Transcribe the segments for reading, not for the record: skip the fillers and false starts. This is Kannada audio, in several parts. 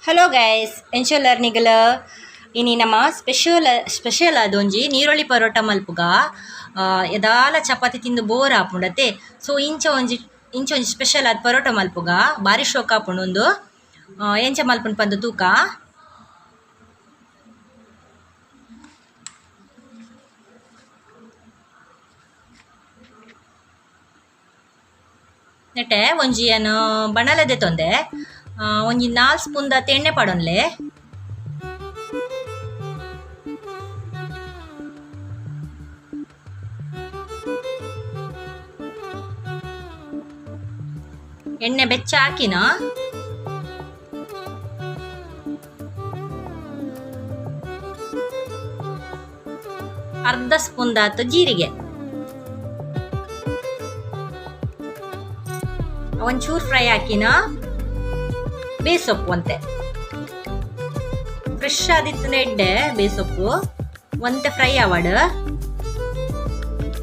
ಹಲೋ ಗೈಸ್ ಎಂಚೊಲ್ಲರ್ ನಿಗಲ ಇನಿ ನಮ್ಮ ಸ್ಪೆಷಲ್ ಅದೊಂಜಿ ನೀರುಳ್ಳಿ ಪರೋಟ ಮಲ್ಪುಗ ಎದಾಲ ಚಪಾತಿ ತಿಂದು ಬೋರ್ ಆಪುಂಡತೆ ಸೊ ಇಂಚ ಒಂಜಿ ಸ್ಪೆಷಲ್ ಆದ್ ಪರೋಟ ಮಲ್ಪುಗ ಬಾರಿ ಶೋಕ್ ಆಪುಂಡು ಎಂಚ ಮಲ್ಪುಂಡು ಪಂದು ತೂಕ ನೆಟ್ಟೆ ಒಂಜಿ ಏನು ಬಣಲೆದೆ ತೊಂದೆ ಒಂಜಿ 4 ಸ್ಪೂನ್ ದಾತ ಎಣ್ಣೆ ಪಡೊನ್ಲೆ ಎಣ್ಣೆ ಬೆಚ್ಚ ಹಾಕಿನ ಅರ್ಧ ಸ್ಪೂನ್ ದಾತ ಜೀರಿಗೆ ಒಂಚೂರು ಫ್ರೈ ಹಾಕಿನ ಬೇಸೊಪ್ಪು ಅಂತೆ ಫ್ರೆಶ್ ಆದಿತ್ತು ಎಡ್ಡೆ ಬೇಸೊಪ್ಪು ಒಂತೆ ಫ್ರೈ ಆವಡ್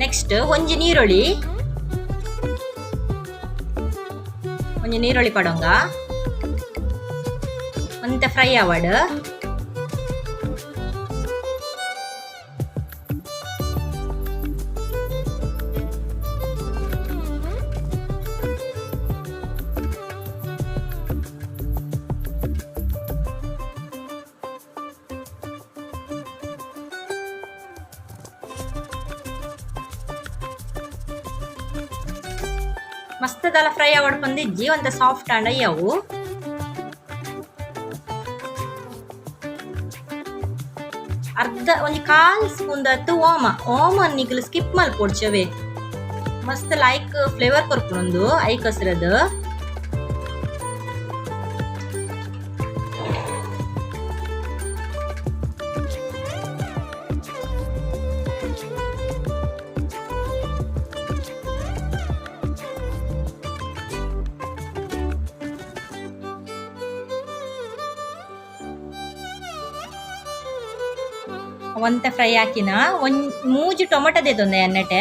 ನೆಕ್ಸ್ಟ್ ಒಂಜಿ ನೀರುಳ್ಳಿ ಪಡೋಂಗ ಒಂತೆ ಫ್ರೈ ಆವಡ್ ಮಸ್ತ್ ದಲ ಫ್ರೈ ಆವಡ್ ಬಂದಿಜ್ಜಿ ಒಂತ ಸಾಫ್ಟ್ ಅಂಡ್ ಅಯ್ಯವು ಅರ್ಧ ಒಂಜಿ 1/4 ಸ್ಪೂನ್ ದತ್ತು ಓಮ ನಿಗಲು ಸ್ಕಿಪ್ ಮಲ್ಪೊಡ್ಚವೆ ಮಸ್ತ್ ಲೈಕ್ ಫ್ಲೇವರ್ ಕೊರ್ಪುನೊಂದು ಐಕಸ್ರದ್ ಒಂತೆ ಫ್ರೈ ಹಾಕಿನ ಮೂಜಿ ಟೊಮೆಟೊ ದೇತೊಂದೆ ಎಣ್ಣೆಟೆ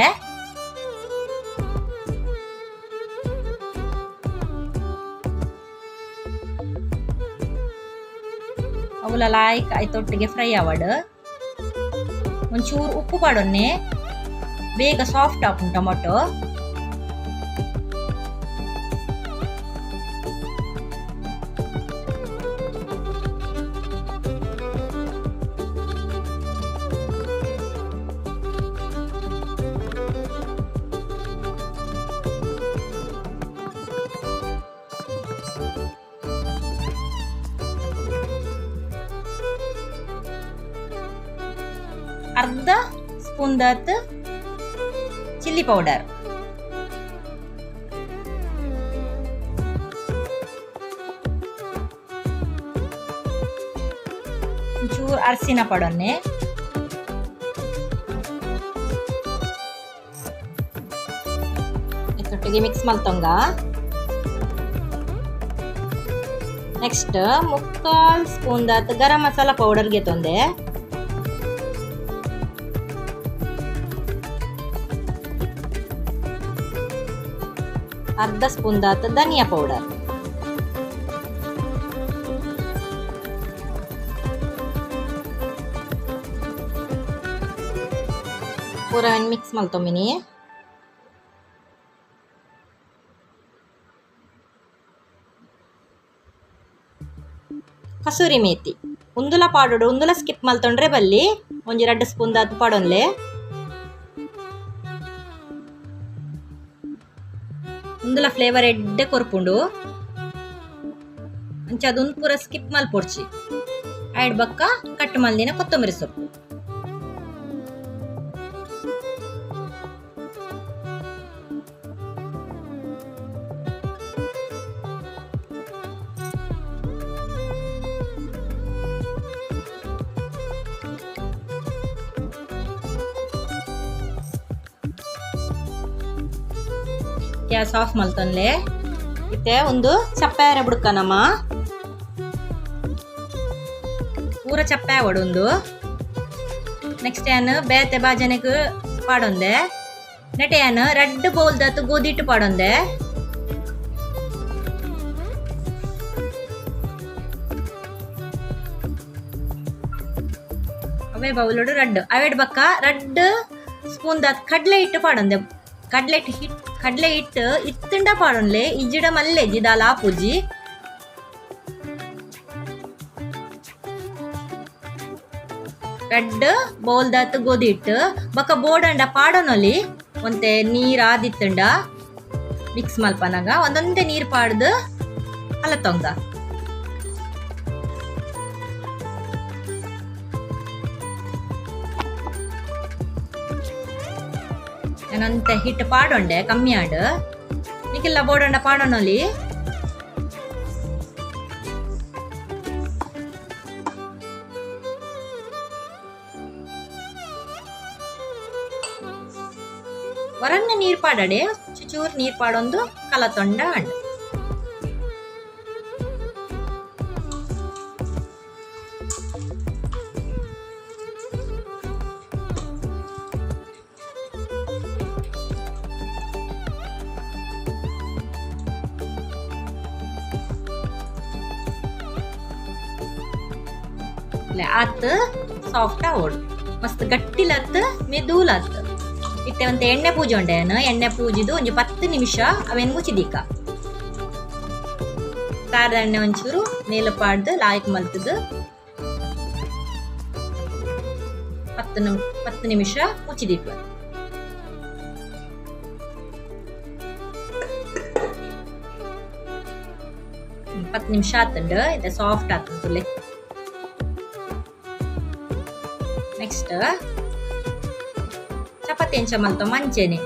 ಅವುಲ ಲಾಯ್ಕ್ ಆಯ್ತೊಟ್ಟಿಗೆ ಫ್ರೈ ಆವಡ್ ಒಂಚೂರು ಉಪ್ಪು ಪಾಡೊನ್ನೆ ಬೇಗ ಸಾಫ್ಟ್ ಆಪುಂಡು ಟೊಮೆಟೊ ಅರ್ಧ ಸ್ಪೂನ್ ದಾತ್ ಚಿಲ್ಲಿ ಪೌಡರ್ ಒಂಚೂರು ಅರಸಿನ ಪಡೊನ್ನೆ ಇದರೊಟ್ಟಿಗೆ mix ಮಲ್ತೊಂಗ next 3/4 spoon ದಾತ್ garam masala powder ಗೆತೊಂದೆ ಅರ್ಧ ಸ್ಪೂನ್ ದಾತ ಧನಿಯಾ ಪೌಡರ್ ಪೂರ ಮಿಕ್ಸ್ ಮಲ್ತೊಮ್ಮಿನಿ ಕಸೂರಿ ಮೇಥಿ ಉಂದುಲ ಪಾಡೋಡು ಉಂದುಲ ಸ್ಕಿಪ್ ಮಲ್ತೊಂಡ್ರೆ ಬಲ್ಲಿ ಒಂಜಿ 2 ಸ್ಪೂನ್ ದಾತ ಪಾಡೊನ್ಲೆ ಉಂದುಲ ಫ್ಲೇವರ್ ಎಡ್ಡೆ ಕೊರ್ಪುಂಡು ಅಂಚ ಅದೊಂದು ಪೂರ ಸ್ಕಿಪ್ ಮಲ್ಪೊಡ್ಚಿ ಆಯ್ಡ್ ಬಕ್ಕ ಕಟ್ ಮಲ್ದಿನ ಕೊತ್ತಂಬರಿ ಸೊಪ್ಪು ಗ್ಯಾಸ್ ಆಫ್ ಮಲ್ತೊನ್ಲೆ ಇತ್ತೆ ಒಂದು ಚಪ್ಪಾರೆ ಬುಡ್ಕನಮ್ಮ ಪೂರ ಚಪ್ಪಾಯ ಒಡೊಂದು ನೆಕ್ಸ್ಟ್ ಏನು ಬೇತೆ ಬಾಜನೆಗೆ ಪಾಡೊಂದೆ ನೆಟೆ ಏನು 2 ಬೌಲ್ ದಾತು ಗೋಧಿ ಹಿಟ್ಟು ಪಾಡೊಂದೆ ಅವೇ ಬೌಲೋಡು ರಡ್ಡು ಅವೇಡ್ ಬಕ್ಕ ರಡ್ಡು ಸ್ಪೂನ್ ದಾತ್ ಕಡ್ಲೆ ಹಿಟ್ಟು ಪಾಡೊಂದೆ ಕಡ್ಲೆ ಹಿಟ್ಟು ಇತ್ತುಂಡ ಪಾಡೊನ್ಲೆ ಇಜ್ಜಿಡ ಮಲ್ಲೆಜ್ಜಿ ದಾಲ ಆಪುಜಿ ರಡ್ಡು ಬೌಲ್ ದಾತ್ ಗೋಧಿ ಹಿಟ್ಟು ಬಕ್ಕ ಬೋಡಂಡ ಪಾಡೊನೊಲಿ ಒಂತೆ ನೀರು ಆದಿತ್ತುಂಡ ಮಿಕ್ಸ್ ಮಲ್ಪನಾಗ ಒಂದೊಂದೇ ನೀರು ಪಾಡ್ದು ಅಲತ್ತೊಂಗ ಏನಂತೆ ಹಿಟ್ಟು ಪಾಡೊಂಡೆ ಕಮ್ಮಿ ಆಡು ನಿಕ್ಕೆಲ್ಲ ಬೋಡಂಡ ಪಾಡೊನೊಲಿ ವರನ್ನ ನೀರು ಪಾಡಡೆ ಚೂರು ನೀರು ಪಾಡೊಂದು ಕಲತೊಂಡ ಅಂಡ್ ಆತ್ ಸಾಫ್ಟ್ ಆವೋಡು ಮಸ್ತ್ ಗಟ್ಟಿಲತ್ತು ಮೆದೂಲತ್ತು ಇತ್ತೆ ಒಂದು ಎಣ್ಣೆ ಪೂಜೆ ಉಂಡೇನು ಎಣ್ಣೆ ಪೂಜಿದು ಒಂಜಿ 10 ನಿಮಿಷ ಅವೇನು ಮುಚ್ಚಿದಿಕ್ಕ ಖಾರದ ಎಣ್ಣೆ ಒಂಚೂರು ಮೇಲು ಪಾಡ್ದು ಲಾಯ್ಕ್ ಮಲ್ತದು 10 ನಿಮಿಷ ಮುಚ್ಚಿದಿಕ್ಕ 10 ನಿಮಿಷ ಆತುಂಡು ಇದು ಸಾಫ್ಟ್ ಆತುಂಡು ನೆಕ್ಸ್ಟ್ ಚಪಾತಿ ಎಂಚ ಮಲ್ತೊ ಮಂಚೆನೆ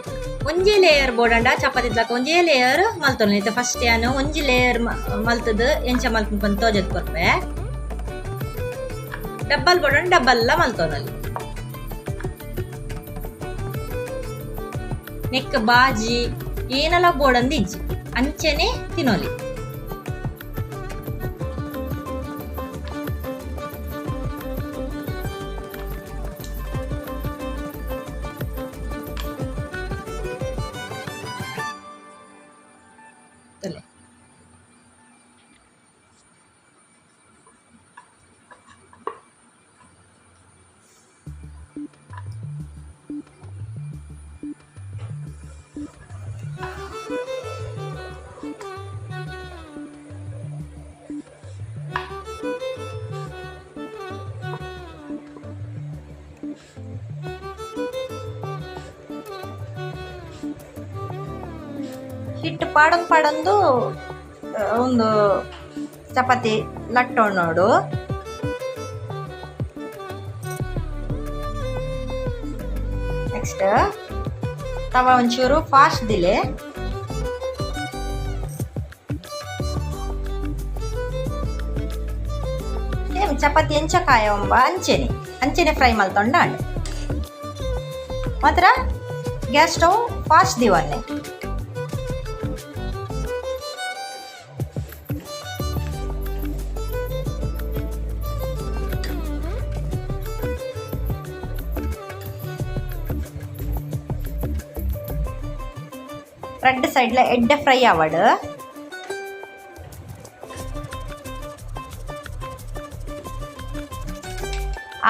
ಒಂಜಿ ಲೇಯರ್ ಬೋಡಂಡ ಚಪಾತಿ ದಾಕ ಒಂಜೇ ಲೇಯರ್ ಮಲ್ತೊನ ಇತ್ತೆ ಫಸ್ಟ್ ಯಾನು ಒಂಜಿ ಲೇಯರ್ ಮಲ್ತದು ಎಂಚ ಮಲ್ತು ಬಂದು ತೋಜತ್ ಕೊರ್ಪೆ ಡಬ್ಬಲ್ ಬೋಡಂಡ ಡಬ್ಬಲ್ಲ ಮಲ್ತೊನಲ್ಲಿ ನೆಕ್ ಬಾಜಿ ಏನೆಲ್ಲ ಬೋಡಂದು ಇಜ್ಜಿ ಅಂಚೆನೆ ತಿನ್ನೋಲಿ ಹಿಟ್ಟು ಪಾಡೊಂದು ಒಂದು ಚಪಾತಿ ಲಟ್ಟೋಣ ನೋಡು ನೆಕ್ಸ್ಟ್ ತವ ಒಂಚೂರು ಫಾಸ್ಟ್ ದಿಲೆ ಸೇಮ್ ಚಪಾತಿ ಎಂಚ ಕಾಯವಂಬ ಅಂಚೆನೆ ಫ್ರೈ ಮಲ್ತೊಂಡ ಮಾತ್ರ ಗ್ಯಾಸ್ ಸ್ಟವ್ ಫಾಸ್ಟ್ ದಿವನ್ನೆ ரெண்டு சைடில் எட்டை ஃப்ரை ஆவாடு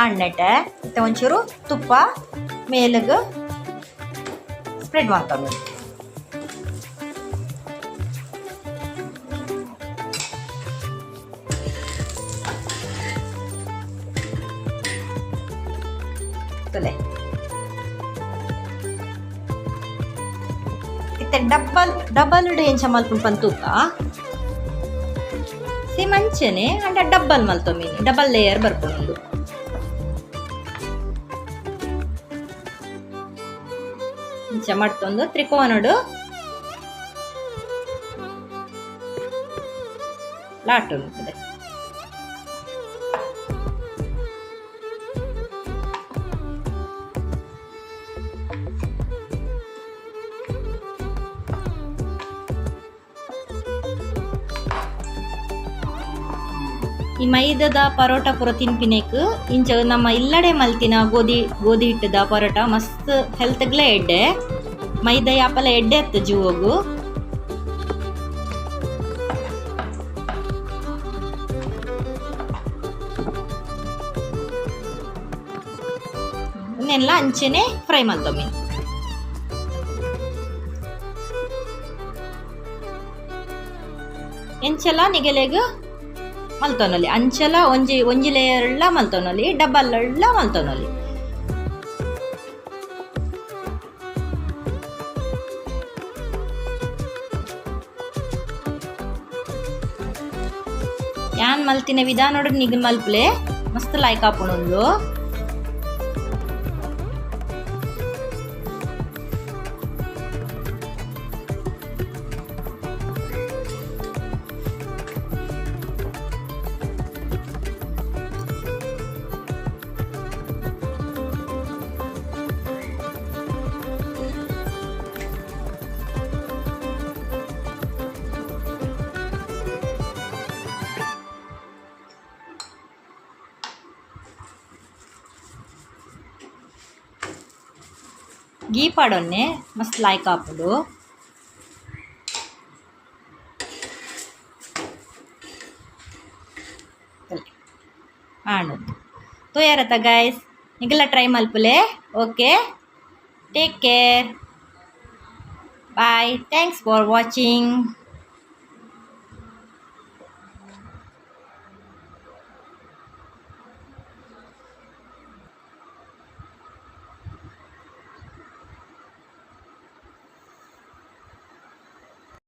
ಆಣ್ಣೆಟೆ ಮತ್ತೆ ಒಂಚೂರು ತುಪ್ಪ ಮೇಲಿಗೆ ಸ್ಪ್ರೆಡ್ ಮಾಡ್ಕೊಂಡು ಇತ್ತೆ ಡಬ್ಬಲ್ ಎಂಚ ಮಲ್ಪುಂಡು ಪಂತೂಕ ಸೇಮ್ ಅಂಚೆನೆ ಅಂಡ ಡಬ್ಬಲ್ ಮಲ್ತೊಮ್ಮೀನಿ ಡಬಲ್ ಲೇಯರ್ ಬರ್ಕೊಂಡು ಇಂಚ ಮಾಡ್ತೊಂದು ತ್ರಿಕೋನಡು ಲಾಟು ಉಂಟದೆ ಈ ಮೈದಾದ ಪರೋಟ ಪೂರ ತಿನ್ಪಿನೇಕ್ ಇಂಚ ನಮ್ಮ ಇಲ್ಲಡೆ ಮಲ್ತಿನ ಗೋಧಿ ಹಿಟ್ಟದ ಪರೋಟ ಮಸ್ತ್ ಹೆಲ್ತ್ಗ್ಲೇ ಎಡ್ಡೆ ಮೈದಾ ಯಾಪಲ ಎಡ್ಡೆ ಅತ್ತ ಜೀವಗು ಇನ್ನೆಲ್ಲ ಅಂಚೆನೆ ಫ್ರೈ ಮಲ್ತೊಮ್ಮೆ. ಎಂಚಲ ನಿಗಲೆಗ್ ಮಲ್ತೊನೊಲಿ ಅಂಚಲ ಒಂಜಿ ಲೇಯರ್ಲ ಮಲ್ತೊನೊಲಿ ಡಬ್ಬಲ್ಲ ಮಲ್ತೊನೊಲಿ. ಯಾನ್ ಮಲ್ತಿನ ವಿಧಾನ ನಿಗ್ ಮಲ್ಪಲೆ ಮಸ್ತ್ ಲಾಯ್ಕ್ ಆಪುಂಡು. ಗೀ ಪಾಡೊನ್ನೆ ಮಸ್ತ್ ಲಾಯ್ಕ್ ಆಪುಂಡು. ಆಂಡ್ ತೋಯಾರತ ಗೈಸ್, ನಿಗಲ ಟ್ರೈ ಮಲ್ಪುಲೆ. Okay, take care, bye, thanks for watching.